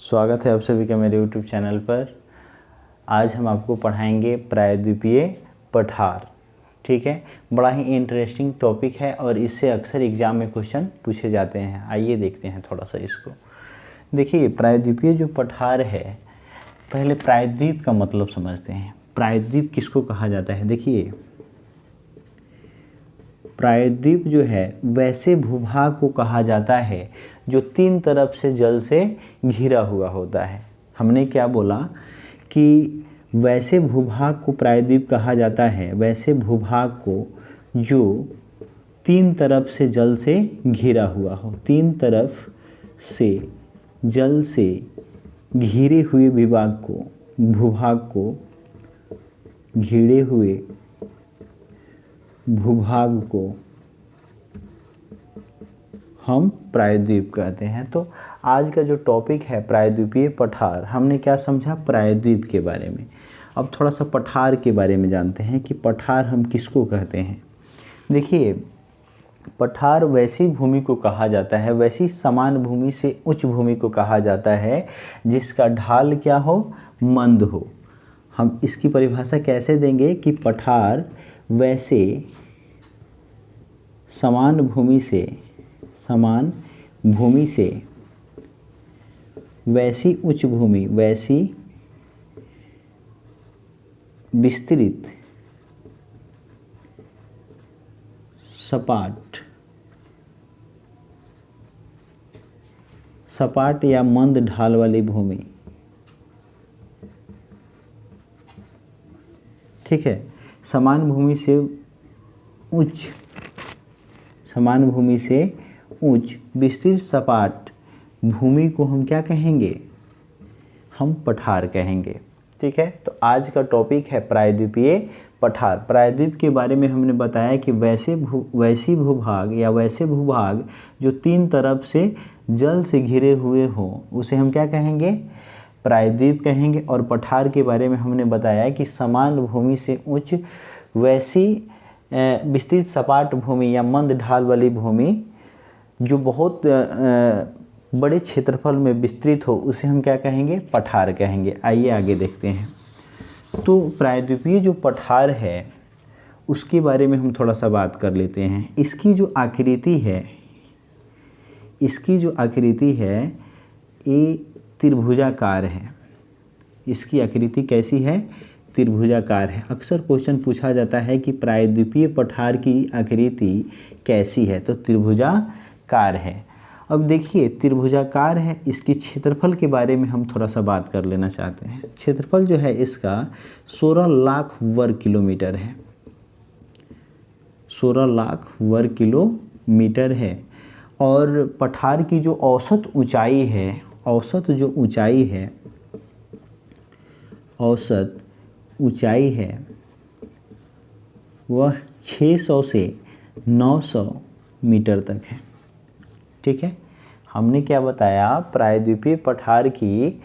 स्वागत है आप सभी का मेरे YouTube चैनल पर। आज हम आपको पढ़ाएंगे प्रायद्वीपीय पठार। ठीक है, बड़ा ही इंटरेस्टिंग टॉपिक है और इससे अक्सर एग्ज़ाम में क्वेश्चन पूछे जाते हैं। आइए देखते हैं थोड़ा सा इसको। देखिए, प्रायद्वीपीय जो पठार है, पहले प्रायद्वीप का मतलब समझते हैं। प्रायद्वीप किसको कहा जाता है? देखिए, प्रायद्वीप जो है वैसे भूभाग को कहा जाता है जो तीन तरफ से जल से घिरा हुआ होता है। हमने क्या बोला कि वैसे भूभाग को प्रायद्वीप कहा जाता है, वैसे भूभाग को जो तीन तरफ से जल से घिरा हुआ हो, तीन तरफ से जल से घिरे हुए विभाग को, भूभाग को, घिरे हुए भूभाग को हम प्रायद्वीप कहते हैं। तो आज का जो टॉपिक है प्रायद्वीपीय पठार, हमने क्या समझा? प्रायद्वीप के बारे में। अब थोड़ा सा पठार के बारे में जानते हैं कि पठार हम किसको कहते हैं। देखिए, पठार वैसी भूमि को कहा जाता है, वैसी समान भूमि से उच्च भूमि को कहा जाता है जिसका ढाल क्या हो? मंद हो। हम इसकी परिभाषा कैसे देंगे कि पठार वैसे समान भूमि से वैसी उच्च भूमि, वैसी विस्तृत सपाट या मंद ढाल वाली भूमि। ठीक है, समान भूमि से उच्च विस्तृत सपाट भूमि को हम क्या कहेंगे? हम पठार कहेंगे। ठीक है, तो आज का टॉपिक है प्रायद्वीपीय पठार। प्रायद्वीप के बारे में हमने बताया कि वैसी भूभाग या वैसे भूभाग जो तीन तरफ से जल से घिरे हुए हों, उसे हम क्या कहेंगे? प्रायद्वीप कहेंगे। और पठार के बारे में हमने बताया कि समान भूमि से उच्च वैसी विस्तृत सपाट भूमि या मंद ढाल वाली भूमि जो बहुत बड़े क्षेत्रफल में विस्तृत हो, उसे हम क्या कहेंगे? पठार कहेंगे। आइए आगे देखते हैं। तो प्रायद्वीपीय जो पठार है उसके बारे में हम थोड़ा सा बात कर लेते हैं। इसकी जो आकृति है ये त्रिभुजाकार है। इसकी आकृति कैसी है? त्रिभुजाकार है। अक्सर क्वेश्चन पूछा जाता है कि प्रायद्वीपीय पठार की आकृति कैसी है, तो त्रिभुजाकार है। अब देखिए, त्रिभुजाकार है, इसकी क्षेत्रफल के बारे में हम थोड़ा सा बात कर लेना चाहते हैं। क्षेत्रफल जो है इसका 16 लाख वर्ग किलोमीटर है। 16 लाख वर्ग किलोमीटर है। और पठार की जो औसत ऊंचाई है वह 600 से 900 मीटर तक है। ठीक है, हमने क्या बताया? प्रायद्वीपीय पठार की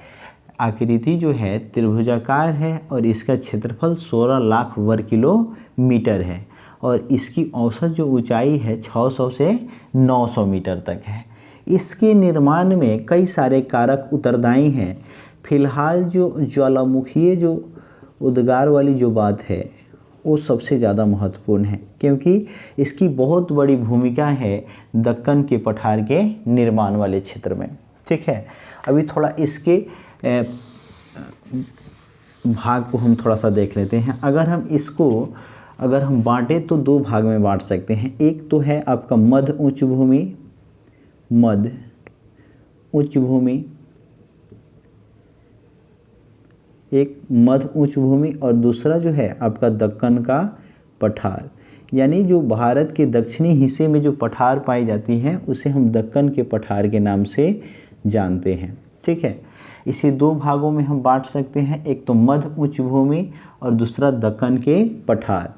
आकृति जो है त्रिभुजाकार है और इसका क्षेत्रफल 16 लाख वर्ग किलोमीटर है और इसकी औसत जो ऊंचाई है 600 से 900 मीटर तक है। इसके निर्माण में कई सारे कारक उत्तरदायी हैं। फिलहाल जो ज्वालामुखीय जो उद्गार वाली जो बात है वो सबसे ज़्यादा महत्वपूर्ण है, क्योंकि इसकी बहुत बड़ी भूमिका है दक्कन के पठार के निर्माण वाले क्षेत्र में। ठीक है, अभी थोड़ा इसके भाग को हम थोड़ा सा देख लेते हैं। अगर हम बांटें तो दो भाग में बांट सकते हैं। एक तो है आपका मध्य उच्च भूमि और दूसरा जो है आपका दक्कन का पठार। यानी जो भारत के दक्षिणी हिस्से में जो पठार पाई जाती हैं उसे हम दक्कन के पठार के नाम से जानते हैं। ठीक है, इसे दो भागों में हम बांट सकते हैं, एक तो मध्य उच्च भूमि और दूसरा दक्कन के पठार।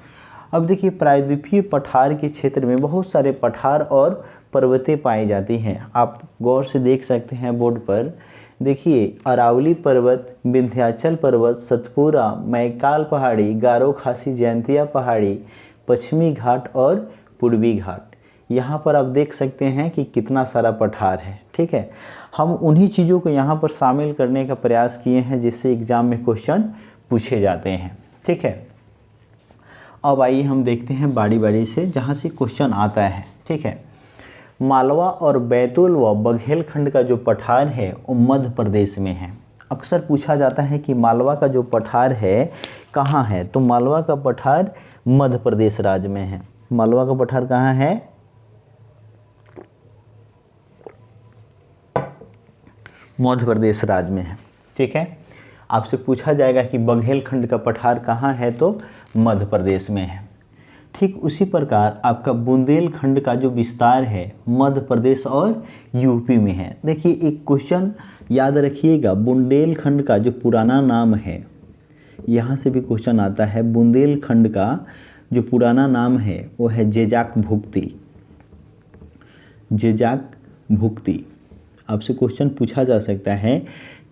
अब देखिए, प्रायद्वीपीय पठार के क्षेत्र में बहुत सारे पठार और पर्वतें पाई जाती हैं। आप गौर से देख सकते हैं बोर्ड पर। देखिए, अरावली पर्वत, विंध्याचल पर्वत, सतपुरा, मैकाल पहाड़ी, गारो खासी जयंतिया पहाड़ी, पश्चिमी घाट और पूर्वी घाट, यहाँ पर आप देख सकते हैं कि कितना सारा पठार है। ठीक है, हम उन्हीं चीज़ों को यहाँ पर शामिल करने का प्रयास किए हैं जिससे एग्ज़ाम में क्वेश्चन पूछे जाते हैं। ठीक है, अब आइए हम देखते हैं बारी बारी से जहाँ से क्वेश्चन आता है। ठीक है, मालवा और बैतूल व बघेलखंड का जो पठार है वो मध्य प्रदेश में है। अक्सर पूछा जाता है कि मालवा का जो पठार है कहाँ है, तो मालवा का पठार मध्य प्रदेश राज्य में है। मालवा का पठार कहाँ है? मध्य प्रदेश राज्य में है। ठीक है, आपसे पूछा जाएगा कि बघेलखंड का पठार कहाँ है, तो मध्य प्रदेश में है। ठीक उसी प्रकार आपका बुंदेलखंड का जो विस्तार है मध्य प्रदेश और यूपी में है। देखिए एक क्वेश्चन याद रखिएगा, बुंदेलखंड का जो पुराना नाम है, यहाँ से भी क्वेश्चन आता है, बुंदेलखंड का जो पुराना नाम है वो है जेजाक भुक्ती। जेजाक भुक्ती आपसे क्वेश्चन पूछा जा सकता है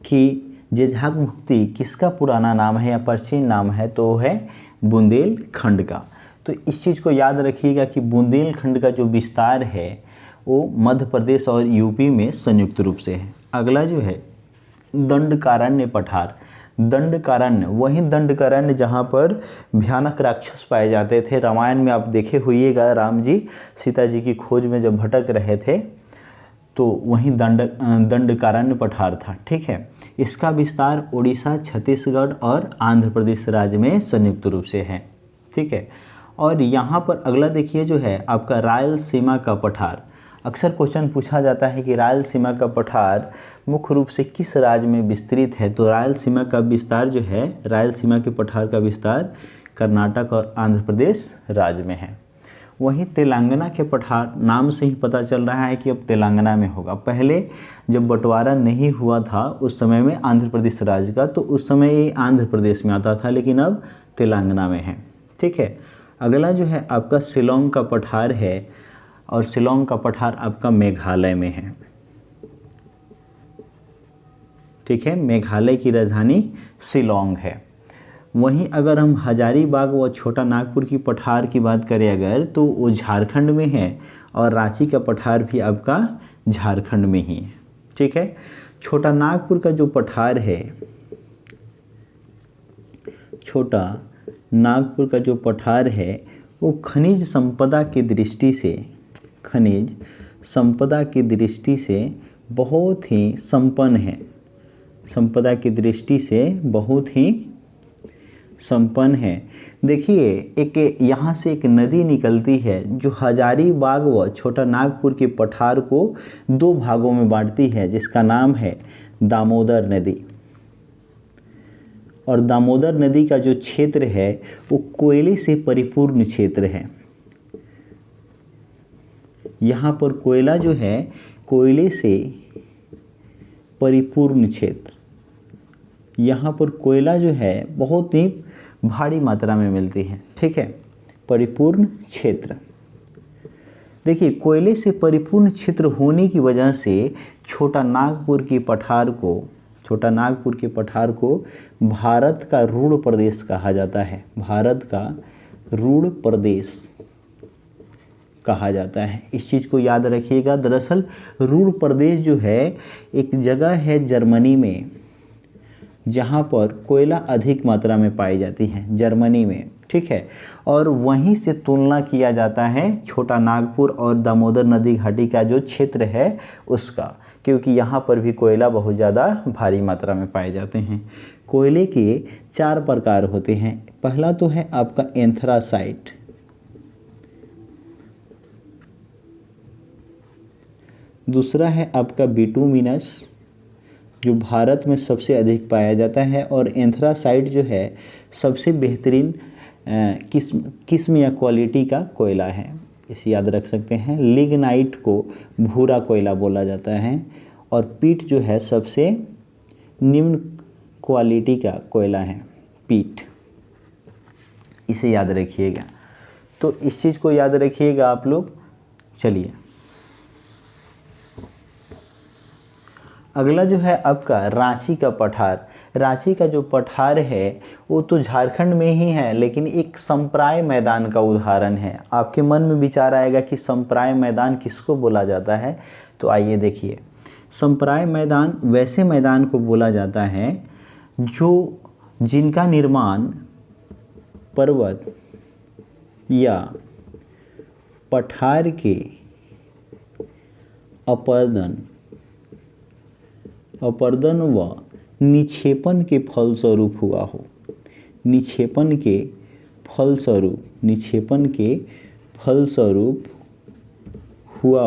कि जेजाक भुक्ती किसका पुराना नाम है या प्राचीन नाम है, तो वो है बुंदेलखंड का। तो इस चीज़ को याद रखिएगा कि बुंदेलखंड का जो विस्तार है वो मध्य प्रदेश और यूपी में संयुक्त रूप से है। अगला जो है दंडकारण्य पठार। दंडकारण्य, वही दंडकारण्य जहाँ पर भयानक राक्षस पाए जाते थे। रामायण में आप देखे होइएगा, राम जी सीता जी की खोज में जब भटक रहे थे तो वहीं दंडकारण्य पठार था। ठीक है, इसका विस्तार उड़ीसा, छत्तीसगढ़ और आंध्र प्रदेश राज्य में संयुक्त रूप से है। ठीक है, और यहाँ पर अगला देखिए जो है आपका रायलसीमा का पठार। अक्सर क्वेश्चन पूछा जाता है कि रायलसीमा का पठार मुख्य रूप से किस राज्य में विस्तृत है, तो रायलसीमा का विस्तार जो है, रायलसीमा के पठार का विस्तार कर्नाटक और आंध्र प्रदेश राज्य में है। वहीं तेलंगाना के पठार, नाम से ही पता चल रहा है कि अब तेलंगाना में होगा। पहले जब बंटवारा नहीं हुआ था उस समय में आंध्र प्रदेश राज्य का, तो उस समय ये आंध्र प्रदेश में आता था, लेकिन अब तेलंगाना में है। ठीक है, अगला जो है आपका शिलोंग का पठार है, और शिलोंग का पठार आपका मेघालय में है। ठीक है, मेघालय की राजधानी शिलोंग है। वहीं अगर हम हजारीबाग व छोटा नागपुर की पठार की बात करें अगर, तो वो झारखंड में है, और रांची का पठार भी आपका झारखंड में ही है। ठीक है, छोटा नागपुर का जो पठार है, छोटा नागपुर का जो पठार है वो खनिज संपदा की दृष्टि से, खनिज संपदा की दृष्टि से बहुत ही संपन्न है। संपदा की दृष्टि से बहुत ही संपन्न है। देखिए एक यहाँ से एक नदी निकलती है जो हजारीबाग व छोटा नागपुर के पठार को दो भागों में बांटती है, जिसका नाम है दामोदर नदी। और दामोदर नदी का जो क्षेत्र है वो कोयले से परिपूर्ण क्षेत्र है। यहाँ पर कोयला जो है, कोयले से परिपूर्ण क्षेत्र, यहाँ पर कोयला जो है बहुत ही भारी मात्रा में मिलती है। ठीक है, परिपूर्ण क्षेत्र। देखिए कोयले से परिपूर्ण क्षेत्र होने की वजह से छोटा नागपुर के पठार को, छोटा नागपुर के पठार को भारत का रूढ़ प्रदेश कहा जाता है। भारत का रूढ़ प्रदेश कहा जाता है। इस चीज़ को याद रखिएगा। दरअसल रूढ़ प्रदेश जो है एक जगह है जर्मनी में, जहाँ पर कोयला अधिक मात्रा में पाई जाती है, जर्मनी में। ठीक है, और वहीं से तुलना किया जाता है छोटा नागपुर और दामोदर नदी घाटी का जो क्षेत्र है उसका, क्योंकि यहाँ पर भी कोयला बहुत ज़्यादा भारी मात्रा में पाए जाते हैं। कोयले के 4 प्रकार होते हैं। पहला तो है आपका एंथ्रासाइट, दूसरा है आपका बिटुमिनस जो भारत में सबसे अधिक पाया जाता है, और एंथ्रासाइट जो है सबसे बेहतरीन किस्म या क्वालिटी का कोयला है, इसे याद रख सकते हैं। लिग्नाइट को भूरा कोयला बोला जाता है, और पीट जो है सबसे निम्न क्वालिटी का कोयला है, पीट, इसे याद रखिएगा। तो इस चीज़ को याद रखिएगा आप लोग। चलिए अगला जो है आपका रांची का पठार। रांची का जो पठार है वो तो झारखंड में ही है, लेकिन एक संप्राय मैदान का उदाहरण है। आपके मन में विचार आएगा कि संप्राय मैदान किसको बोला जाता है, तो आइए देखिए। संप्राय मैदान वैसे मैदान को बोला जाता है जिनका निर्माण पर्वत या पठार के अपर्दन व निक्षेपण के फलस्वरूप हुआ हो। निक्षेपण के फलस्वरूप हुआ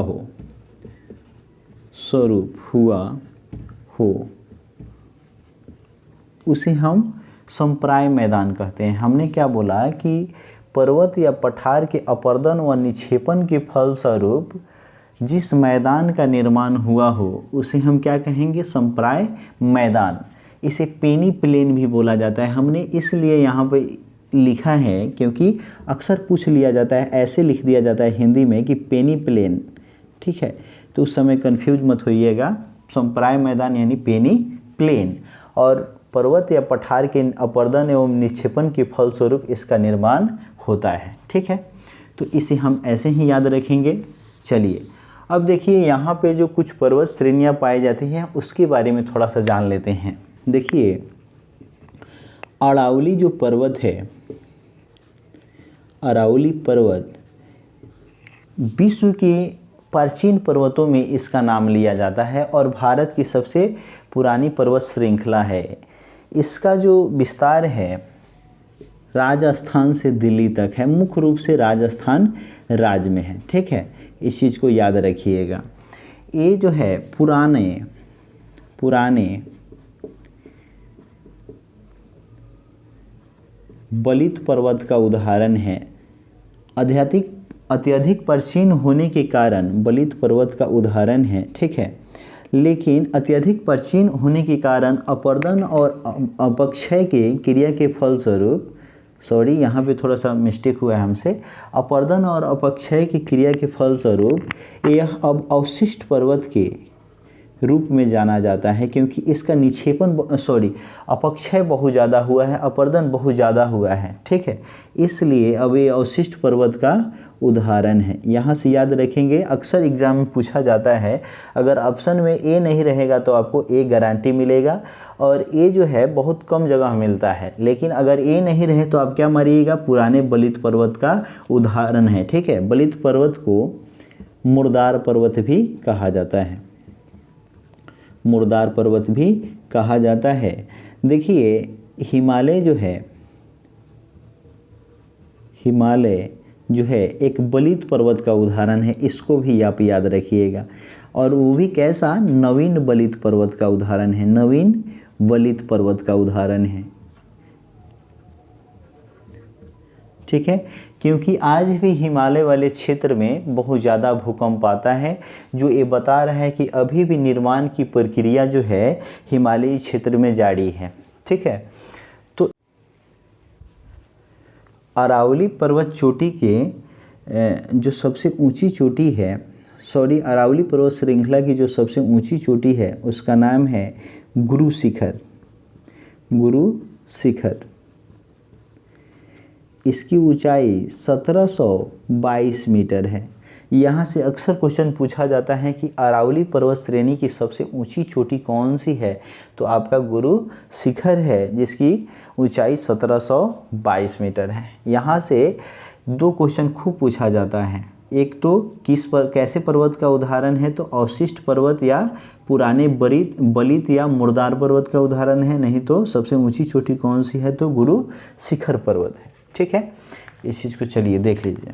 हो उसे हम संप्राय मैदान कहते हैं। हमने क्या बोला कि पर्वत या पठार के अपर्दन व निक्षेपण के फलस्वरूप जिस मैदान का निर्माण हुआ हो उसे हम क्या कहेंगे, संप्राय मैदान। इसे पेनी प्लेन भी बोला जाता है। हमने इसलिए यहाँ पे लिखा है क्योंकि अक्सर पूछ लिया जाता है, ऐसे लिख दिया जाता है हिंदी में कि पेनी प्लेन, ठीक है, तो उस समय कंफ्यूज मत होइएगा। संप्राय मैदान यानी पेनी प्लेन, और पर्वत या पठार के अपर्दन एवं निक्षेपण के फलस्वरूप इसका निर्माण होता है, ठीक है। तो इसे हम ऐसे ही याद रखेंगे। चलिए अब देखिए यहाँ पे जो कुछ पर्वत श्रेणियाँ पाई जाती हैं उसके बारे में थोड़ा सा जान लेते हैं। देखिए अरावली जो पर्वत है, अरावली पर्वत विश्व के प्राचीन पर्वतों में इसका नाम लिया जाता है और भारत की सबसे पुरानी पर्वत श्रृंखला है। इसका जो विस्तार है राजस्थान से दिल्ली तक है, मुख्य रूप से राजस्थान राज्य में है, ठीक है, इस चीज़ को याद रखिएगा। ये जो है पुराने बलित पर्वत का उदाहरण है। अत्यधिक प्राचीन होने के कारण बलित पर्वत का उदाहरण है, ठीक है, लेकिन अत्यधिक प्राचीन होने के कारण अपर्दन और अपक्षय के क्रिया के फलस्वरूप, सॉरी यहाँ पे थोड़ा सा मिस्टेक हुआ है हमसे, अपर्दन और अपक्षय की क्रिया के फलस्वरूप यह अब अवशिष्ट पर्वत के रूप में जाना जाता है, क्योंकि इसका अपक्षय बहुत ज़्यादा हुआ है, अपर्दन बहुत ज़्यादा हुआ है, ठीक है, इसलिए अब ये अवशिष्ट पर्वत का उदाहरण है। यहाँ से याद रखेंगे, अक्सर एग्जाम में पूछा जाता है, अगर ऑप्शन में ए नहीं रहेगा तो आपको ए गारंटी मिलेगा, और ए जो है बहुत कम जगह मिलता है, लेकिन अगर ए नहीं रहे तो आप क्या मारिएगा, पुराने बलित पर्वत का उदाहरण है, ठीक है। बलित पर्वत को मुर्दार पर्वत भी कहा जाता है, मुर्दार पर्वत भी कहा जाता है। देखिए हिमालय जो है एक बलित पर्वत का उदाहरण है, इसको भी आप याद रखिएगा, और वो भी कैसा, नवीन बलित पर्वत का उदाहरण है, नवीन बलित पर्वत का उदाहरण है, ठीक है, क्योंकि आज भी हिमालय वाले क्षेत्र में बहुत ज़्यादा भूकंप आता है, जो ये बता रहा है कि अभी भी निर्माण की प्रक्रिया जो है हिमालयी क्षेत्र में जारी है, ठीक है। तो अरावली पर्वत चोटी के जो सबसे ऊंची चोटी है, अरावली पर्वत श्रृंखला की जो सबसे ऊंची चोटी है उसका नाम है गुरु शिखर। इसकी ऊंचाई 1722 मीटर है। यहाँ से अक्सर क्वेश्चन पूछा जाता है कि अरावली पर्वत श्रेणी की सबसे ऊंची चोटी कौन सी है, तो आपका गुरु शिखर है, जिसकी ऊंचाई 1722 मीटर है। यहाँ से दो क्वेश्चन खूब पूछा जाता है, एक तो कैसे पर्वत का उदाहरण है, तो अवशिष्ट पर्वत या पुराने बलित या मुर्दार पर्वत का उदाहरण है, नहीं तो सबसे ऊंची चोटी कौन सी है, तो गुरु शिखर पर्वत है, ठीक है। इस चीज़ को चलिए देख लीजिए।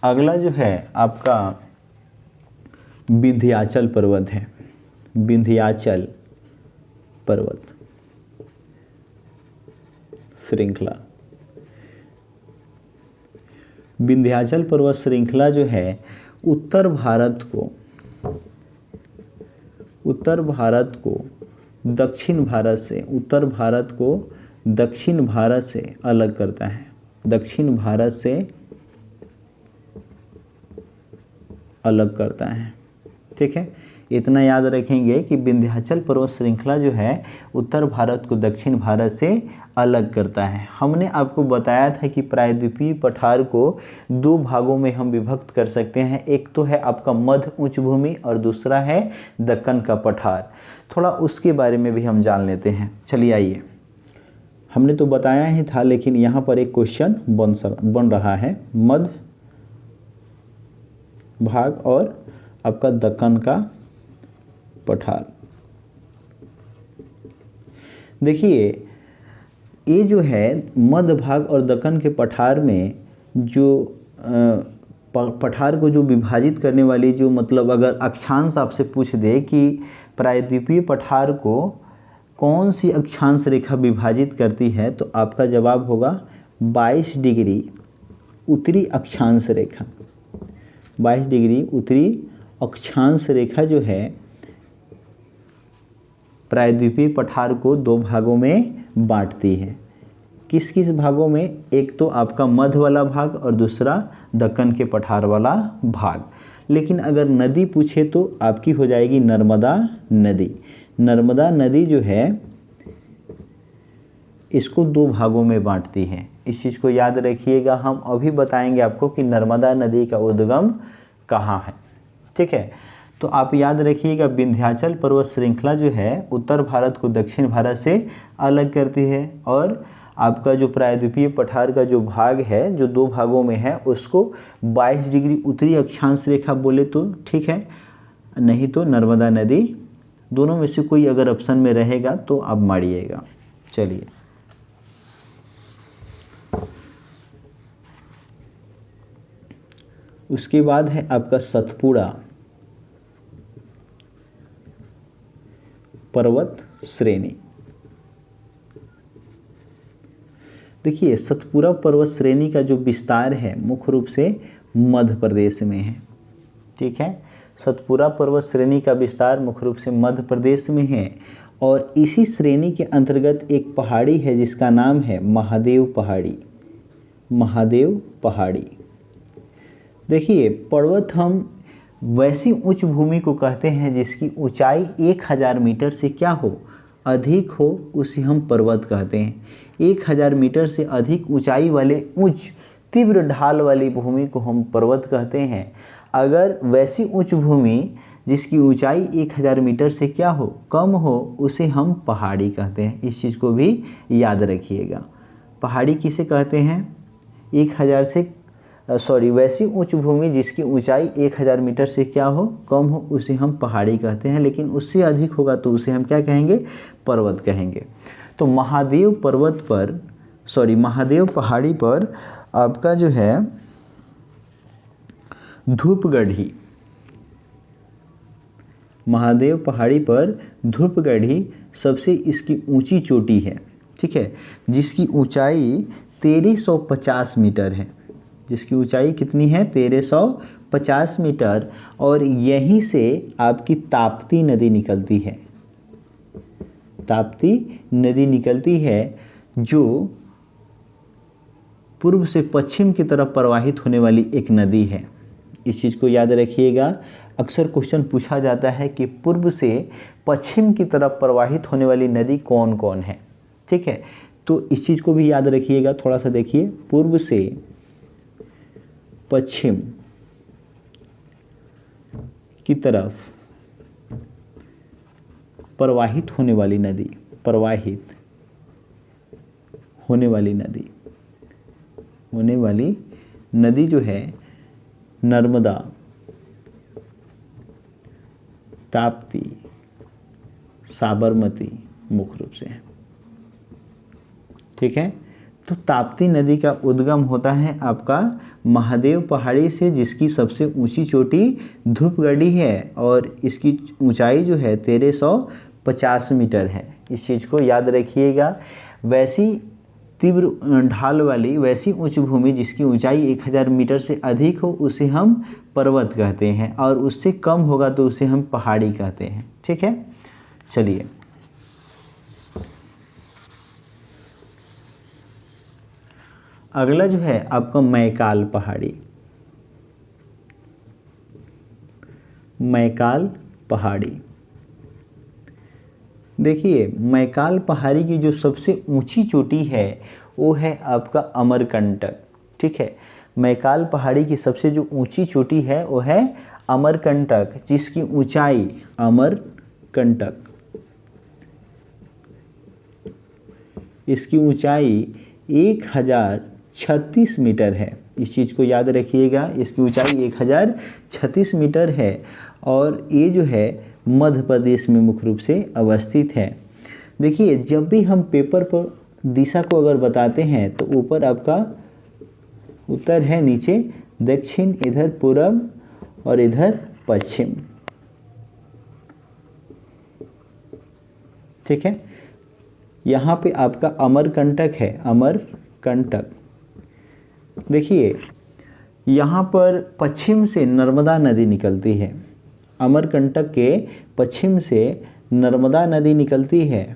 अगला जो है आपका विंध्याचल पर्वत है, विंध्याचल पर्वत श्रृंखला। विंध्याचल पर्वत श्रृंखला जो है उत्तर भारत को दक्षिण भारत से अलग करता है, दक्षिण भारत से अलग करता है, ठीक है। इतना याद रखेंगे कि विंध्याचल पर्वत श्रृंखला जो है उत्तर भारत को दक्षिण भारत से अलग करता है। हमने आपको बताया था कि प्रायद्वीपीय पठार को दो भागों में हम विभक्त कर सकते हैं, एक तो है आपका मध्य उच्च भूमि और दूसरा है दक्कन का पठार। थोड़ा उसके बारे में भी हम जान लेते हैं। चलिए आइए, हमने तो बताया ही था लेकिन यहाँ पर एक क्वेश्चन बन रहा है, मध्य भाग और आपका दक्कन का पठार। देखिए ये जो है मध्य भाग और दक्कन के पठार में जो पठार को जो विभाजित करने वाली जो मतलब अगर अक्षांश आपसे पूछ दे कि प्रायद्वीपीय पठार को कौन सी अक्षांश रेखा विभाजित करती है, तो आपका जवाब होगा 22 डिग्री उत्तरी अक्षांश रेखा। 22 डिग्री उत्तरी अक्षांश रेखा जो है प्रायद्वीपीय पठार को दो भागों में बांटती है। किस किस भागों में? एक तो आपका मध्य वाला भाग और दूसरा दक्कन के पठार वाला भाग। लेकिन अगर नदी पूछे तो आपकी हो जाएगी नर्मदा नदी। नर्मदा नदी जो है इसको दो भागों में बांटती है। इस चीज़ को याद रखिएगा। हम अभी बताएंगे आपको कि नर्मदा नदी का उद्गम कहाँ है। ठीक है, तो आप याद रखिएगा विंध्याचल पर्वत श्रृंखला जो है उत्तर भारत को दक्षिण भारत से अलग करती है, और आपका जो प्रायद्वीपीय पठार का जो भाग है जो दो भागों में है उसको 22 डिग्री उत्तरी अक्षांश रेखा बोले तो ठीक है, नहीं तो नर्मदा नदी। दोनों में से कोई अगर ऑप्शन में रहेगा तो आप मारिएगा। चलिए उसके बाद है आपका सतपुड़ा पर्वत श्रेणी। देखिए सतपुड़ा पर्वत श्रेणी का जो विस्तार है मुख्य रूप से मध्य प्रदेश में है। ठीक है, सतपुड़ा पर्वत श्रेणी का विस्तार मुख्य रूप से मध्य प्रदेश में है, और इसी श्रेणी के अंतर्गत एक पहाड़ी है जिसका नाम है महादेव पहाड़ी। महादेव पहाड़ी। देखिए पर्वत हम वैसी उच्च भूमि को कहते हैं जिसकी ऊंचाई 1000 मीटर से क्या हो, अधिक हो, उसे हम पर्वत कहते हैं। 1000 मीटर से अधिक ऊंचाई वाले उच्च तीव्र ढाल वाली भूमि को हम पर्वत कहते हैं। अगर वैसी उच्च भूमि जिसकी ऊंचाई 1000 मीटर से क्या हो, कम हो, उसे हम पहाड़ी कहते हैं। इस चीज़ को भी याद रखिएगा। पहाड़ी किसे कहते हैं? 1000 से वैसी उच्च भूमि जिसकी ऊंचाई 1000 मीटर से क्या हो, कम हो, उसे हम पहाड़ी कहते हैं। लेकिन उससे अधिक होगा तो उसे हम क्या कहेंगे? पर्वत कहेंगे। तो महादेव पर्वत पर महादेव पहाड़ी पर आपका जो है धूपगढ़ी, महादेव पहाड़ी पर धूपगढ़ी सबसे इसकी ऊंची चोटी है। ठीक है, जिसकी ऊंचाई 1350 मीटर है। जिसकी ऊंचाई कितनी है? 1350 मीटर। और यहीं से आपकी ताप्ती नदी निकलती है। ताप्ती नदी निकलती है जो पूर्व से पश्चिम की तरफ प्रवाहित होने वाली एक नदी है। इस चीज़ को याद रखिएगा। अक्सर क्वेश्चन पूछा जाता है कि पूर्व से पश्चिम की तरफ प्रवाहित होने वाली नदी कौन कौन है। ठीक है, तो इस चीज़ को भी याद रखिएगा। थोड़ा सा देखिए, पूर्व से पश्चिम की तरफ प्रवाहित होने वाली नदी, प्रवाहित होने वाली नदी जो है नर्मदा, ताप्ती, साबरमती मुख्य रूप से है। ठीक है, तो ताप्ती नदी का उद्गम होता है आपका महादेव पहाड़ी से, जिसकी सबसे ऊंची चोटी धूपगढ़ी है, और इसकी ऊंचाई जो है 1350 मीटर है। इस चीज़ को याद रखिएगा। वैसी तीव्र ढाल वाली वैसी उच्च भूमि जिसकी ऊंचाई 1000 मीटर से अधिक हो उसे हम पर्वत कहते हैं, और उससे कम होगा तो उसे हम पहाड़ी कहते हैं। ठीक है, चलिए अगला जो है आपका मैकाल पहाड़ी। मैकाल पहाड़ी। देखिए मैकाल पहाड़ी की जो सबसे ऊंची चोटी है वो है आपका अमरकंटक। ठीक है, मैकाल पहाड़ी की सबसे जो ऊंची चोटी है वो है अमरकंटक, जिसकी ऊंचाई अमरकंटक, इसकी ऊंचाई 1036 मीटर है। इस चीज़ को याद रखिएगा, इसकी ऊंचाई 1036 मीटर है और ये जो है मध्य प्रदेश में मुख्य रूप से अवस्थित है। देखिए जब भी हम पेपर पर दिशा को अगर बताते हैं तो ऊपर आपका उत्तर है, नीचे दक्षिण, इधर पूर्व और इधर पश्चिम। ठीक है, यहाँ पे आपका अमरकंटक है, अमरकंटक। देखिए यहाँ पर पश्चिम से नर्मदा नदी निकलती है, अमरकंटक के पश्चिम से नर्मदा नदी निकलती है।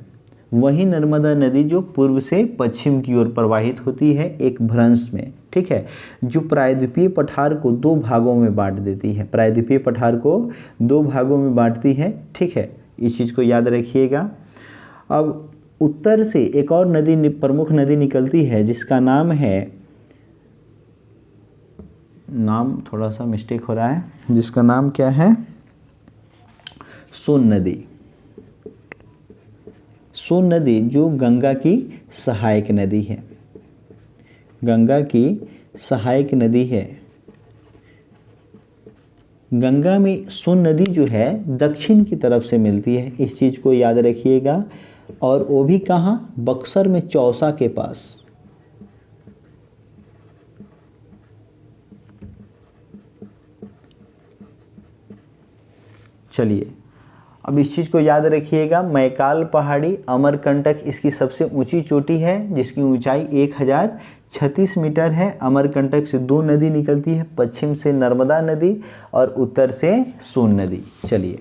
वही नर्मदा नदी जो पूर्व से पश्चिम की ओर प्रवाहित होती है एक भ्रंश में। ठीक है, जो प्रायद्वीपीय पठार को दो भागों में बांट देती है, प्रायद्वीपीय पठार को दो भागों में बांटती है। ठीक है, इस चीज़ को याद रखिएगा। अब उत्तर से एक और नदी, प्रमुख नदी निकलती है जिसका नाम है, नाम थोड़ा सा मिस्टेक हो रहा है, जिसका नाम क्या है, सोन नदी। सोन नदी जो गंगा की सहायक नदी है, गंगा की सहायक नदी है। गंगा में सोन नदी जो है दक्षिण की तरफ से मिलती है, इस चीज़ को याद रखिएगा। और वो भी कहाँ, बक्सर में चौसा के पास। चलिए अब इस चीज़ को याद रखिएगा, मैकाल पहाड़ी अमरकंटक इसकी सबसे ऊंची चोटी है जिसकी ऊंचाई 1036 मीटर है। अमरकंटक से दो नदी निकलती है, पश्चिम से नर्मदा नदी और उत्तर से सोन नदी। चलिए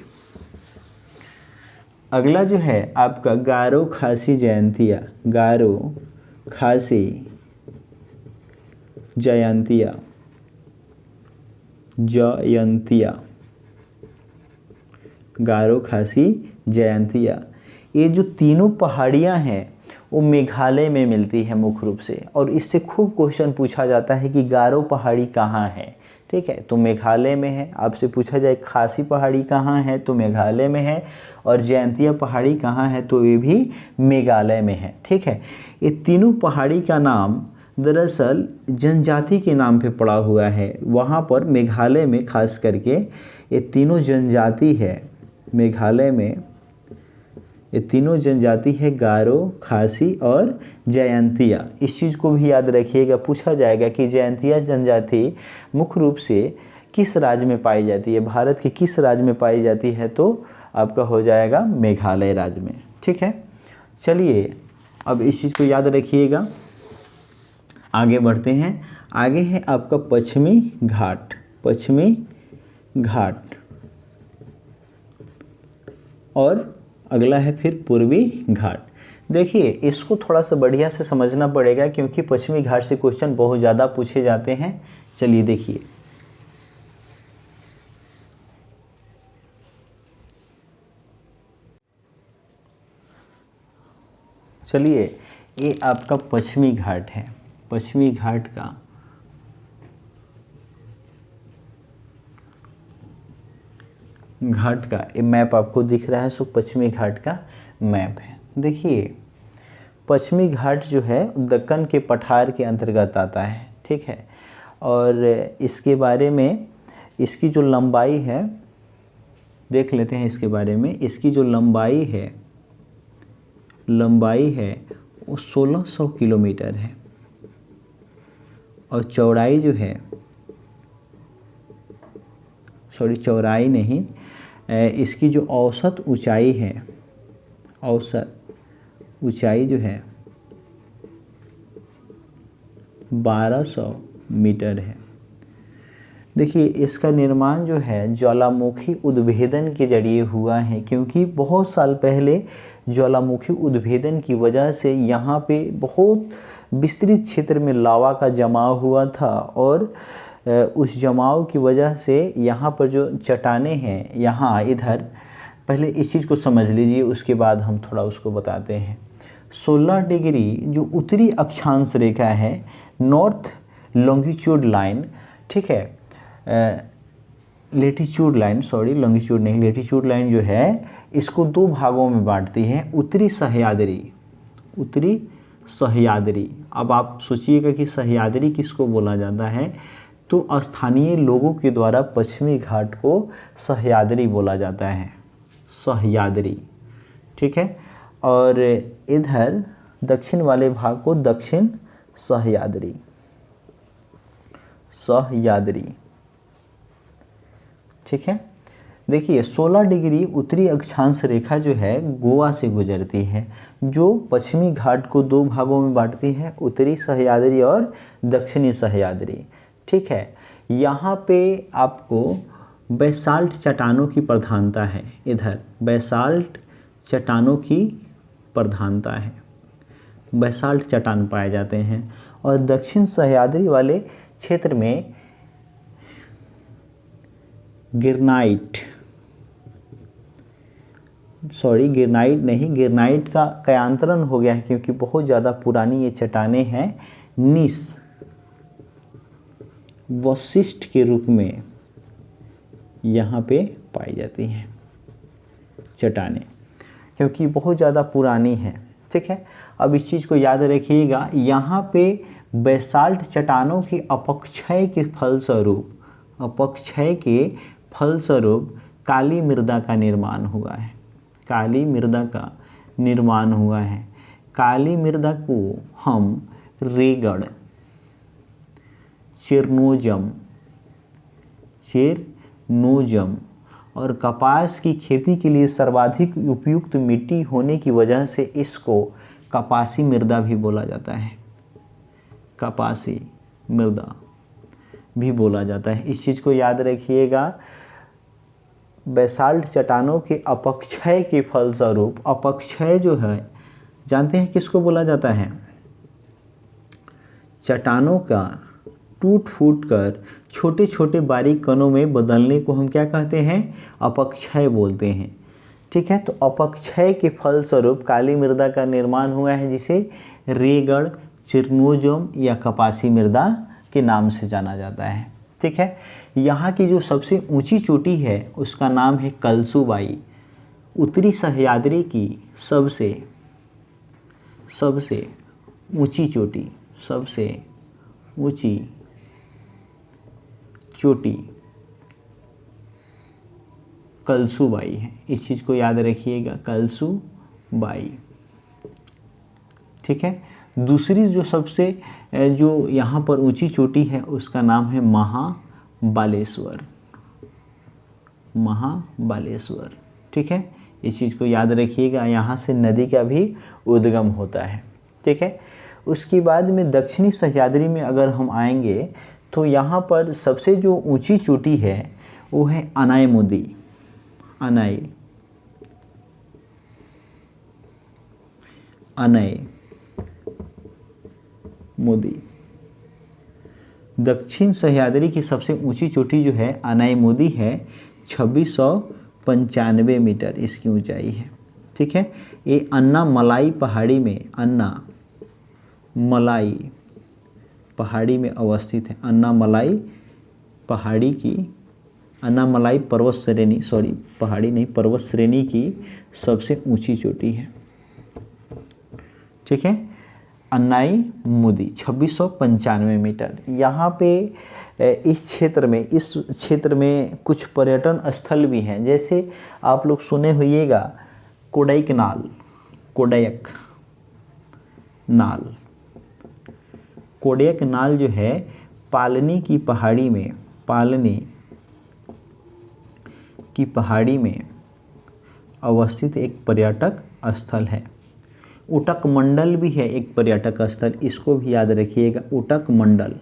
अगला जो है आपका गारो खासी जयंतिया, गारो खासी जयंतिया, जयंतिया, गारो खासी जयंतिया। ये जो तीनों पहाड़ियाँ हैं वो मेघालय में मिलती है मुख्य रूप से, और इससे खूब क्वेश्चन पूछा जाता है कि गारो पहाड़ी कहाँ है। ठीक है, तो मेघालय में है। आपसे पूछा जाए खासी पहाड़ी कहाँ है तो मेघालय में है, और जयंतिया पहाड़ी कहाँ है तो ये भी मेघालय में है। ठीक है, ये तीनों पहाड़ी का नाम दरअसल जनजाति के नाम पे पड़ा हुआ है। वहाँ पर मेघालय में खास करके ये तीनों जनजाति है, मेघालय में ये तीनों जनजाति है, गारो, खासी और जयंतिया। इस चीज़ को भी याद रखिएगा, पूछा जाएगा कि जयंतिया जनजाति मुख्य रूप से किस राज्य में पाई जाती है, भारत के किस राज्य में पाई जाती है, तो आपका हो जाएगा मेघालय राज्य में। ठीक है, चलिए अब इस चीज़ को याद रखिएगा, आगे बढ़ते हैं। आगे है आपका पश्चिमी घाट, पश्चिमी घाट, और अगला है फिर पूर्वी घाट। देखिए इसको थोड़ा सा बढ़िया से समझना पड़ेगा क्योंकि पश्चिमी घाट से क्वेश्चन बहुत ज़्यादा पूछे जाते हैं। चलिए देखिए, चलिए ये आपका पश्चिमी घाट है, पश्चिमी घाट का ये मैप आपको दिख रहा है, सो पश्चिमी घाट का मैप है। देखिए पश्चिमी घाट जो है दक्कन के पठार के अंतर्गत आता है। ठीक है, और इसके बारे में, इसकी जो लंबाई है देख लेते हैं इसके बारे में। इसकी जो लंबाई है वो 1600 किलोमीटर है, और चौड़ाई जो है, चौड़ाई नहीं, इसकी जो औसत ऊंचाई है, औसत ऊंचाई जो है 1200 मीटर है। देखिए इसका निर्माण जो है ज्वालामुखी उद्भेदन के जरिए हुआ है, क्योंकि बहुत साल पहले ज्वालामुखी उद्भेदन की वजह से यहाँ पे बहुत विस्तृत क्षेत्र में लावा का जमाव हुआ था, और उस जमाव की वजह से यहाँ पर जो चट्टानें हैं यहाँ इधर, पहले इस चीज़ को समझ लीजिए, उसके बाद हम थोड़ा उसको बताते हैं। 16 डिग्री जो उत्तरी अक्षांश रेखा है, नॉर्थ लॉन्गिट्यूड लाइन, ठीक है, लेटीट्यूड लाइन, सॉरी लॉन्गिट्यूड नहीं, लेटीट्यूड लाइन जो है इसको दो भागों में बांटती है, उत्तरी सह्याद्री, उत्तरी सह्याद्री। अब आप सोचिएगा कि सह्याद्री किसको बोला जाता है, तो स्थानीय लोगों के द्वारा पश्चिमी घाट को सह्याद्री बोला जाता है, सह्याद्री, ठीक है। और इधर दक्षिण वाले भाग को दक्षिण सह्याद्री, सह्याद्री, ठीक है। देखिए 16 डिग्री उत्तरी अक्षांश रेखा जो है गोवा से गुजरती है, जो पश्चिमी घाट को दो भागों में बांटती है, उत्तरी सह्याद्री और दक्षिणी सह्याद्री, ठीक है। यहाँ पे आपको बेसाल्ट चट्टानों की प्रधानता है, इधर बेसाल्ट चट्टानों की प्रधानता है, बेसाल्ट चट्टान पाए जाते हैं। और दक्षिण सह्याद्री वाले क्षेत्र में गिरनाइट, सॉरी गिरनाइट नहीं, गिरनाइट का कयांतरण हो गया है क्योंकि बहुत ज़्यादा पुरानी ये चट्टानें हैं, नीस वशिष्ठ के रूप में यहाँ पे पाई जाती हैं चट्टानें, क्योंकि बहुत ज़्यादा पुरानी है, ठीक है। अब इस चीज़ को याद रखिएगा, यहाँ पे बेसाल्ट चट्टानों के अपक्षय के फलस्वरूप, अपक्षय के फलस्वरूप काली मृदा का निर्माण हुआ है, काली मृदा का निर्माण हुआ है। काली मृदा को हम रेगड़, चिरनोजम, चिरनोजम और कपास की खेती के लिए सर्वाधिक उपयुक्त मिट्टी होने की वजह से इसको कपासी मृदा भी बोला जाता है, कपासी मृदा भी बोला जाता है। इस चीज़ को याद रखिएगा। बेसाल्ट चट्टानों के अपक्षय के फलस्वरूप, अपक्षय जो है जानते हैं किसको बोला जाता है, चट्टानों का टूट फूट कर छोटे छोटे बारीक कणों में बदलने को हम क्या कहते हैं, अपक्षय बोलते हैं, ठीक है। तो अपक्षय के फलस्वरूप काली मृदा का निर्माण हुआ है, जिसे रेगड़, चिरनोजम या कपासी मृदा के नाम से जाना जाता है, ठीक है। यहाँ की जो सबसे ऊंची चोटी है उसका नाम है कलसूबाई, उत्तरी सह्याद्री की सबसे ऊंची चोटी, सबसे ऊंची चोटी कलसूबाई है। इस चीज़ को याद रखिएगा, कलसूबाई, ठीक है। दूसरी जो सबसे जो यहाँ पर ऊंची चोटी है उसका नाम है महाबालेश्वर, महाबालेश्वर, ठीक है। इस चीज़ को याद रखिएगा, यहाँ से नदी का भी उद्गम होता है, ठीक है। उसके बाद में दक्षिणी सह्याद्री में अगर हम आएंगे तो यहाँ पर सबसे जो ऊंची चोटी है वो है अनायमुदी, अनायमुदी। दक्षिण सह्याद्री की सबसे ऊंची चोटी जो है अनायमुदी है, 2695 मीटर इसकी ऊंचाई है, ठीक है। ये अन्नामलाई पहाड़ी में, अन्नामलाई पहाड़ी में अवस्थित है, अन्नामलाई पहाड़ी की, अन्नामलाई पर्वत श्रेणी, सॉरी पहाड़ी नहीं, पर्वत श्रेणी की सबसे ऊंची चोटी है, ठीक है। अनायमुदी 2695 मीटर। यहाँ पे इस क्षेत्र में कुछ पर्यटन स्थल भी हैं, जैसे आप लोग सुने होइएगा कोडाईकनाल, कोडाईकनाल जो है पालनी की पहाड़ी में अवस्थित एक पर्यटक स्थल है। उटक मंडल भी है एक पर्यटक स्थल, इसको भी याद रखिएगा, उटक मंडल,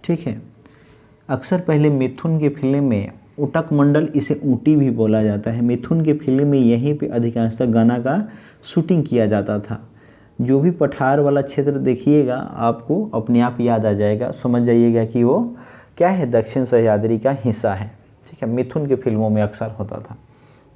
ठीक है। अक्सर पहले मिथुन के फिल्म में उटक मंडल, इसे ऊटी भी बोला जाता है, मिथुन के फिल्म में यहीं पे अधिकांशतः गाना का शूटिंग किया जाता था। जो भी पठार वाला क्षेत्र देखिएगा आपको अपने आप याद आ जाएगा, समझ जाइएगा कि वो क्या है, दक्षिण सह्याद्री का हिस्सा है। ठीक है, मिथुन के फिल्मों में अक्सर होता था।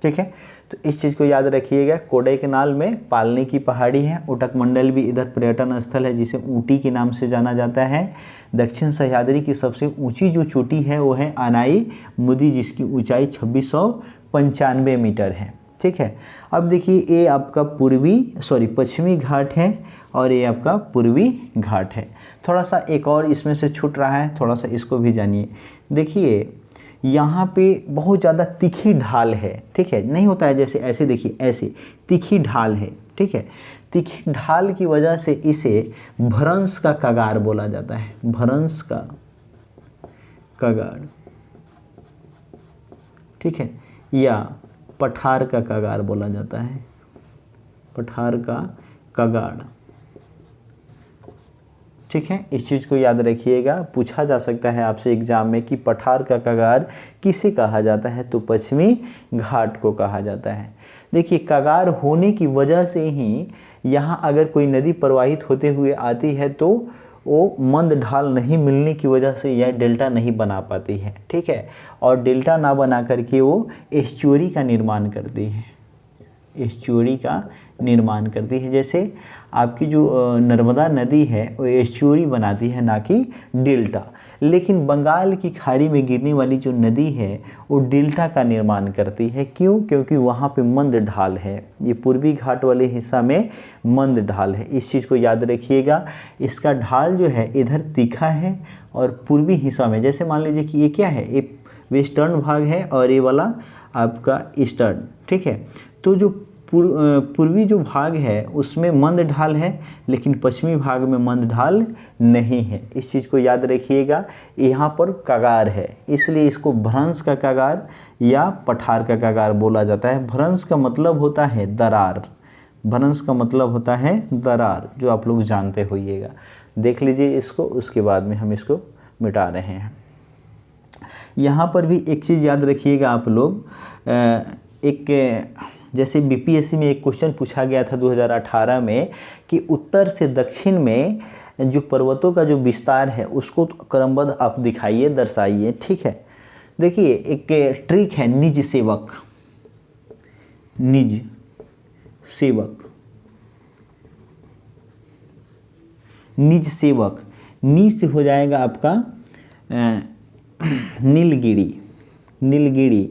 ठीक है, तो इस चीज़ को याद रखिएगा। कोडाईकनाल में पालने की पहाड़ी है। उटकमंडल भी इधर पर्यटन स्थल है जिसे ऊटी के नाम से जाना जाता है। दक्षिण सह्याद्री की सबसे ऊंची जो चोटी है वो है अनाई मुदी, जिसकी ऊंचाई 2695 मीटर है। ठीक है, अब देखिए ये आपका पश्चिमी घाट है और ये आपका पूर्वी घाट है। थोड़ा सा एक और इसमें से छूट रहा है, थोड़ा सा इसको भी जानिए। देखिए यहाँ पे बहुत ज़्यादा तीखी ढाल है। ठीक है, नहीं होता है जैसे ऐसे, देखिए ऐसे तीखी ढाल है। ठीक है, तीखी ढाल की वजह से इसे भ्रंश का कगार बोला जाता है। भ्रंश का कगार, ठीक है, या पठार का कगार बोला जाता है। पठार का कगार। ठीक है, इस चीज़ को याद रखिएगा। पूछा जा सकता है आपसे एग्जाम में कि पठार का कगार किसे कहा जाता है, तो पश्चिमी घाट को कहा जाता है। देखिए कगार होने की वजह से ही यहाँ अगर कोई नदी प्रवाहित होते हुए आती है तो वो मंद ढाल नहीं मिलने की वजह से यह डेल्टा नहीं बना पाती है। ठीक है, और डेल्टा ना बना करके वो एस्चुअरी का निर्माण करती है। एस्चुअरी का निर्माण करती है। जैसे आपकी जो नर्मदा नदी है वो एस्चुअरी बनाती है, ना कि डेल्टा। लेकिन बंगाल की खाड़ी में गिरने वाली जो नदी है वो डेल्टा का निर्माण करती है। क्यों? क्योंकि वहाँ पे मंद ढाल है। ये पूर्वी घाट वाले हिस्सा में मंद ढाल है, इस चीज़ को याद रखिएगा। इसका ढाल जो है इधर तीखा है और पूर्वी हिस्सा में, जैसे मान लीजिए कि ये क्या है, ये वेस्टर्न भाग है और ये वाला आपका ईस्टर्न। ठीक है, तो जो पूर्वी जो भाग है उसमें मंद ढाल है, लेकिन पश्चिमी भाग में मंद ढाल नहीं है। इस चीज़ को याद रखिएगा। यहाँ पर कगार है, इसलिए इसको भ्रंश का कगार या पठार का कगार बोला जाता है। भ्रंश का मतलब होता है दरार। भ्रंश का मतलब होता है दरार, जो आप लोग जानते होइएगा। देख लीजिए इसको, उसके बाद में हम इसको मिटा रहे हैं। यहाँ पर भी एक चीज़ याद रखिएगा आप लोग, एक जैसे बीपीएससी में एक क्वेश्चन पूछा गया था 2018 में कि उत्तर से दक्षिण में जो पर्वतों का जो विस्तार है उसको क्रमबद्ध आप दिखाइए, दर्शाइए। ठीक है, देखिए एक ट्रिक है निज सेवक। निज सेवक, निज सेवक, निज से हो जाएगा आपका नीलगिरी। नीलगिरी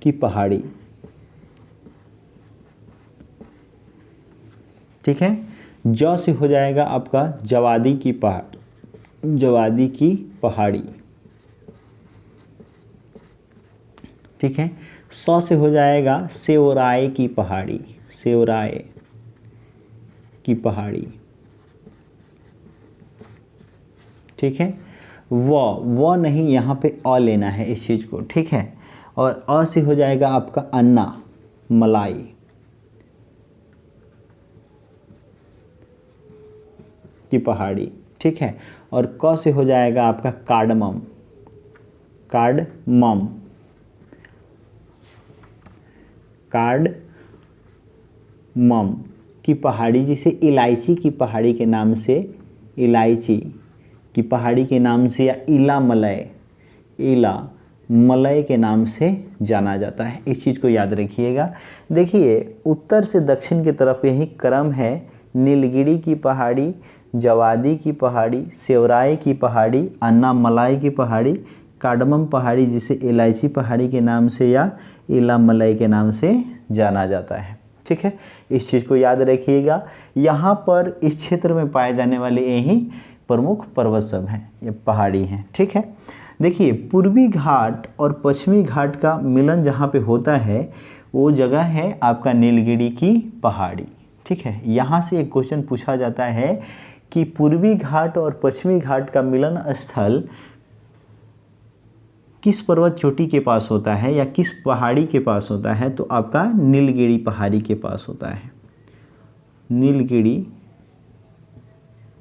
की पहाड़ी। ठीक है, ज से हो जाएगा आपका जवादी की पहाड़। जवादी की पहाड़ी। ठीक है, स से हो जाएगा सेवराय की पहाड़ी। सेवराय की पहाड़ी। ठीक है, वो नहीं, यहाँ पे अ लेना है इस चीज़ को। ठीक है, और अ से हो जाएगा आपका अन्ना मलाई की पहाड़ी। ठीक है, और क से हो जाएगा आपका कार्डमम। कार्डमम, कार्डमम की पहाड़ी, जिसे इलायची की पहाड़ी के नाम से, इलायची की पहाड़ी के नाम से या इला मलय, इला मलय के नाम से जाना जाता है। इस चीज़ को याद रखिएगा। देखिए उत्तर से दक्षिण की तरफ यही क्रम है। नीलगिरी की पहाड़ी, जवादी की पहाड़ी, सेवराय की पहाड़ी, अन्नामलाई की पहाड़ी, कार्डमम पहाड़ी जिसे इलायची पहाड़ी के नाम से या इला मलय के नाम से जाना जाता है। ठीक है, इस चीज़ को याद रखिएगा। यहाँ पर इस क्षेत्र में पाए जाने वाले यही प्रमुख पर्वत सब हैं, ये पहाड़ी हैं। ठीक है, देखिए पूर्वी घाट और पश्चिमी घाट का मिलन जहाँ पे होता है वो जगह है आपका नीलगिरी की पहाड़ी। ठीक है, यहाँ से एक क्वेश्चन पूछा जाता है कि पूर्वी घाट और पश्चिमी घाट का मिलन स्थल किस पर्वत चोटी के पास होता है या किस पहाड़ी के पास होता है, तो आपका नीलगिरी पहाड़ी के पास होता है। नीलगिरी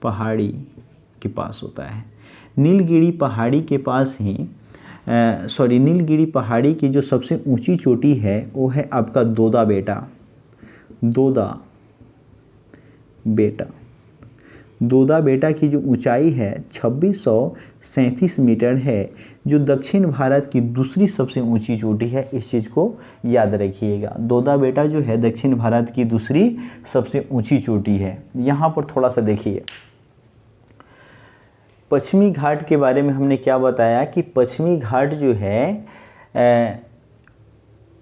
पहाड़ी के पास होता है। नीलगिरी पहाड़ी के पास ही नीलगिरी पहाड़ी की जो सबसे ऊंची चोटी है वो है आपका दोदा बेटा। दोदा बेटा। दोदा बेटा की जो ऊंचाई है 2637 मीटर है, जो दक्षिण भारत की दूसरी सबसे ऊंची चोटी है। इस चीज़ को याद रखिएगा, दोदा बेटा जो है दक्षिण भारत की दूसरी सबसे ऊंची चोटी है। यहाँ पर थोड़ा सा देखिए, पश्चिमी घाट के बारे में हमने क्या बताया कि पश्चिमी घाट जो है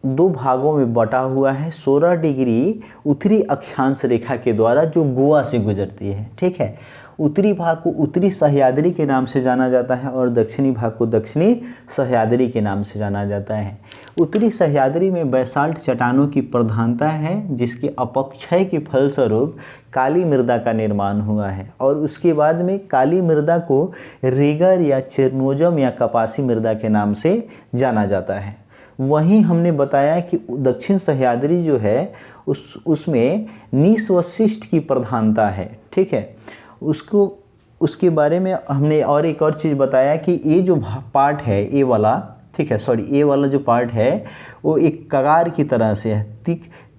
दो भागों में बटा हुआ है 16 डिग्री उत्तरी अक्षांश रेखा के द्वारा, जो गोवा से गुजरती है। ठीक है, उत्तरी भाग को उत्तरी सह्याद्री के नाम से जाना जाता है और दक्षिणी भाग को दक्षिणी सह्याद्री के नाम से जाना जाता है। उत्तरी सह्याद्री में बैसाल्ट चट्टानों की प्रधानता है, जिसके अपक्षय के फलस्वरूप काली मृदा का निर्माण हुआ है और उसके बाद में काली मृदा को रीगर या चेरनोजम या कपासी मृदा के नाम से जाना जाता है। वहीं हमने बताया कि दक्षिण सह्याद्री जो है उसमें नीस वशिष्ठ की प्रधानता है। ठीक है, उसके बारे में हमने और एक और चीज़ बताया कि ये जो पार्ट है ए वाला, ठीक है, सॉरी ए वाला जो पार्ट है वो एक कगार की तरह से है,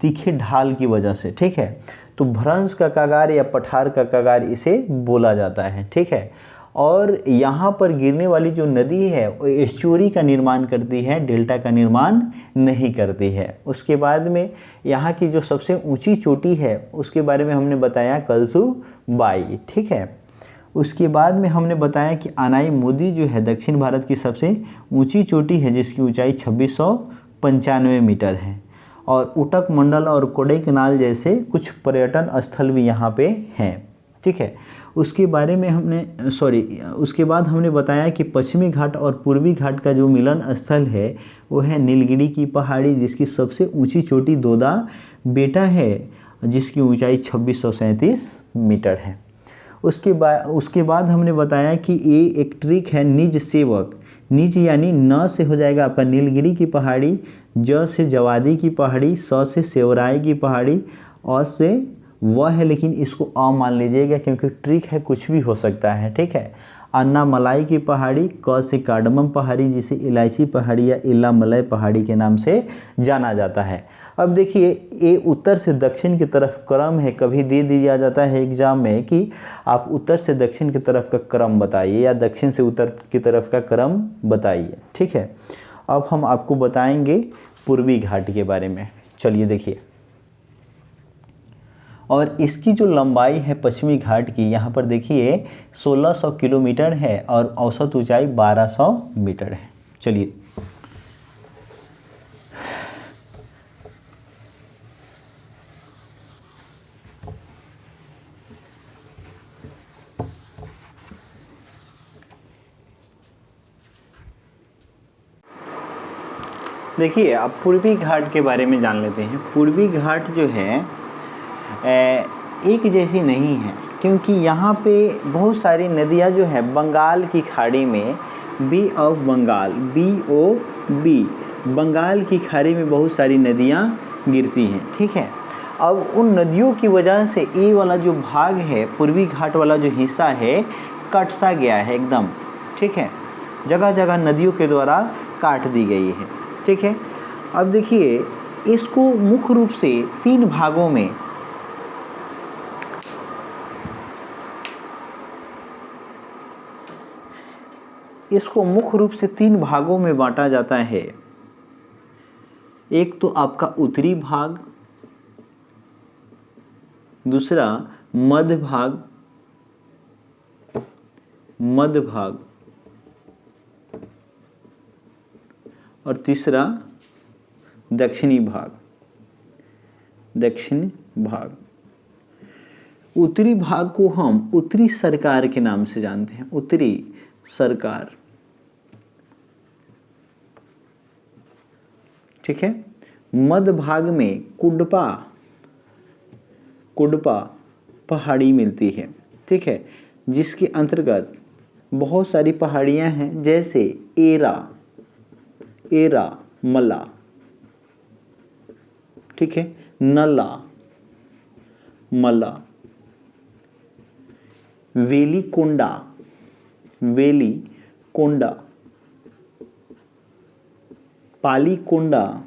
तीखे ढाल की वजह से। ठीक है, तो भ्रंश का कगार या पठार का कगार इसे बोला जाता है। ठीक है, और यहाँ पर गिरने वाली जो नदी है वो एस्चुरी का निर्माण करती है, डेल्टा का निर्माण नहीं करती है। उसके बाद में यहाँ की जो सबसे ऊंची चोटी है उसके बारे में हमने बताया कलसुबाई। ठीक है, उसके बाद में हमने बताया कि अनाई मोदी जो है दक्षिण भारत की सबसे ऊंची चोटी है, जिसकी ऊंचाई 2695 मीटर है। और उटक मंडल और कोडाईकनाल जैसे कुछ पर्यटन स्थल भी यहाँ पे हैं। ठीक है, उसके बारे में उसके बाद हमने बताया कि पश्चिमी घाट और पूर्वी घाट का जो मिलन स्थल है वो है नीलगिरी की पहाड़ी, जिसकी सबसे ऊंची चोटी दोदा बेटा है, जिसकी ऊंचाई 2637 मीटर है। उसके बाद हमने बताया कि ये एक ट्रिक है निज सेवक। निज यानी न से हो जाएगा आपका नीलगिरी की पहाड़ी, ज से जवादी की पहाड़ी, स से सेवराय की पहाड़ी, अ से वह है, लेकिन इसको अ मान लीजिएगा क्योंकि ट्रिक है, कुछ भी हो सकता है। ठीक है, अन्ना मलाई की पहाड़ी, क से कार्डमम पहाड़ी, जिसे इलायची पहाड़ी या इला मलय पहाड़ी के नाम से जाना जाता है। अब देखिए, ये उत्तर से दक्षिण की तरफ क्रम है। कभी दे दिया जाता है एग्जाम में कि आप उत्तर से दक्षिण की तरफ का क्रम बताइए या दक्षिण से उत्तर की तरफ का क्रम बताइए। ठीक है, अब हम आपको बताएंगे पूर्वी घाट के बारे में। चलिए देखिए, और इसकी जो लंबाई है पश्चिमी घाट की, यहाँ पर देखिए 1600 किलोमीटर है और औसत ऊंचाई 1200 मीटर है। चलिए, देखिए अब पूर्वी घाट के बारे में जान लेते हैं। पूर्वी घाट जो है एक जैसी नहीं है, क्योंकि यहाँ पे बहुत सारी नदियाँ जो है बंगाल की खाड़ी में, bay of Bengal, BOB, Bengal की खाड़ी में बहुत सारी नदियाँ गिरती हैं। ठीक है, अब उन नदियों की वजह से ये वाला जो भाग है, पूर्वी घाट वाला जो हिस्सा है, कट सा गया है एकदम। ठीक है, जगह जगह नदियों के द्वारा काट दी गई है। ठीक है, अब देखिए, इसको मुख्य रूप से तीन भागों में बांटा जाता है। एक तो आपका उत्तरी भाग, दूसरा मध्य भाग और तीसरा दक्षिणी भाग। उत्तरी भाग को हम उत्तरी सरकार के नाम से जानते हैं, उत्तरी सरकार। ठीक है, मध्य भाग में कुडपा पहाड़ी मिलती है। ठीक है, जिसके अंतर्गत बहुत सारी पहाड़ियां हैं, जैसे एरा मला, ठीक है, नला, मला, वेली कोंडा, पाली कोंडा,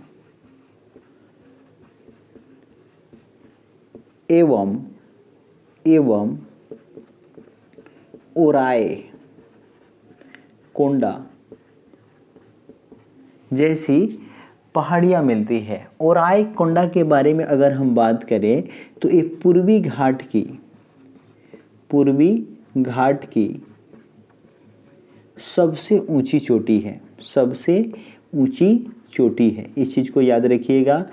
एवं ओराए कोंडा जैसी पहाड़ियाँ मिलती है। ओराई कोंडा के बारे में अगर हम बात करें तो ये पूर्वी घाट की सबसे ऊंची चोटी है, सबसे ऊंची चोटी है। इस चीज़ को याद रखिएगा।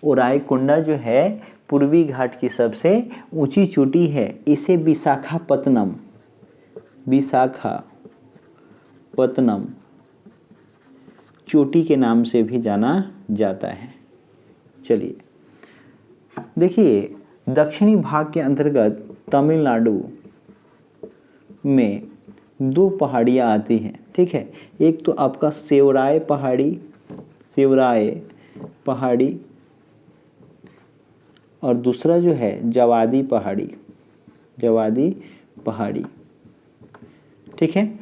ओराई कोंडा जो है पूर्वी घाट की सबसे ऊंची चोटी है। इसे विशाखापत्तनम चोटी के नाम से भी जाना जाता है। चलिए देखिए, दक्षिणी भाग के अंतर्गत तमिलनाडु में 2 पहाड़ियाँ आती हैं, ठीक है। एक तो आपका सेवराय पहाड़ी और दूसरा जो है जवादी पहाड़ी, ठीक है।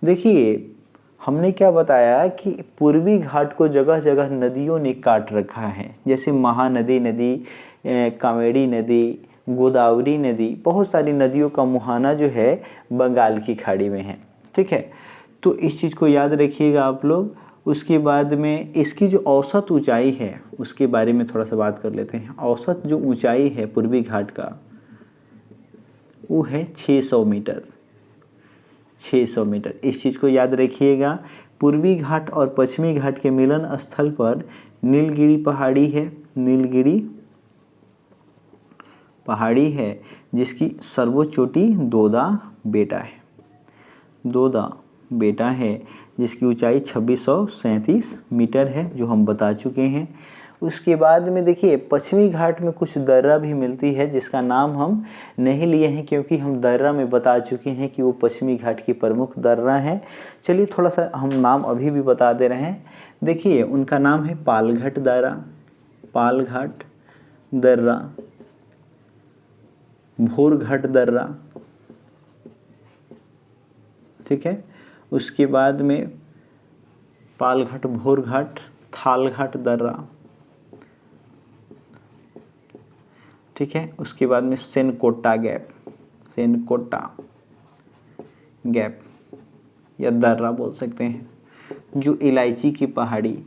देखिए हमने क्या बताया कि पूर्वी घाट को जगह जगह नदियों ने काट रखा है, जैसे महानदी, कावेरी नदी, गोदावरी नदी, बहुत सारी नदियों का मुहाना जो है बंगाल की खाड़ी में है, ठीक है। तो इस चीज़ को याद रखिएगा आप लोग। उसके बाद में इसकी जो औसत ऊंचाई है उसके बारे में थोड़ा सा बात कर लेते हैं। औसत जो ऊंचाई है पूर्वी घाट का वो है 600 मीटर। इस चीज़ को याद रखिएगा। पूर्वी घाट और पश्चिमी घाट के मिलन स्थल पर नीलगिरी पहाड़ी है जिसकी सर्वोच्च चोटी दोदा बेटा है जिसकी ऊंचाई 2637 मीटर है, जो हम बता चुके हैं। उसके बाद में देखिए पश्चिमी घाट में कुछ दर्रा भी मिलती है जिसका नाम हम नहीं लिए हैं क्योंकि हम दर्रा में बता चुके हैं कि वो पश्चिमी घाट की प्रमुख दर्रा है। चलिए थोड़ा सा हम नाम अभी भी बता दे रहे हैं। देखिए उनका नाम है पालघाट दर्रा, भोरघाट दर्रा, ठीक है। उसके बाद में पालघाट, भोरघाट, थालघाट दर्रा, ठीक है। उसके बाद में सेनकोटा गैप या दर्रा बोल सकते हैं। जो इलायची की पहाड़ी,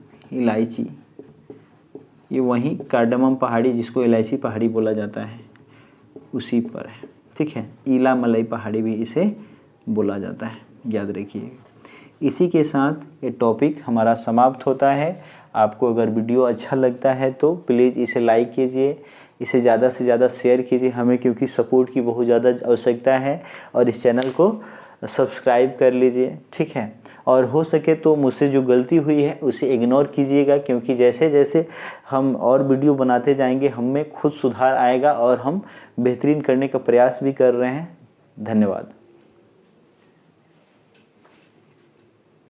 ये वहीं कार्डमम पहाड़ी जिसको इलायची पहाड़ी बोला जाता है उसी पर है, ठीक है। इलामलई पहाड़ी भी इसे बोला जाता है, याद रखिए। इसी के साथ ये टॉपिक हमारा समाप्त होता है। आपको अगर वीडियो अच्छा लगता है तो प्लीज़ इसे लाइक कीजिए, इसे ज़्यादा से ज़्यादा शेयर कीजिए हमें, क्योंकि सपोर्ट की बहुत ज़्यादा आवश्यकता है। और इस चैनल को सब्सक्राइब कर लीजिए, ठीक है। और हो सके तो मुझसे जो गलती हुई है उसे इग्नोर कीजिएगा, क्योंकि जैसे जैसे हम और वीडियो बनाते जाएंगे हम में खुद सुधार आएगा और हम बेहतरीन करने का प्रयास भी कर रहे हैं। धन्यवाद।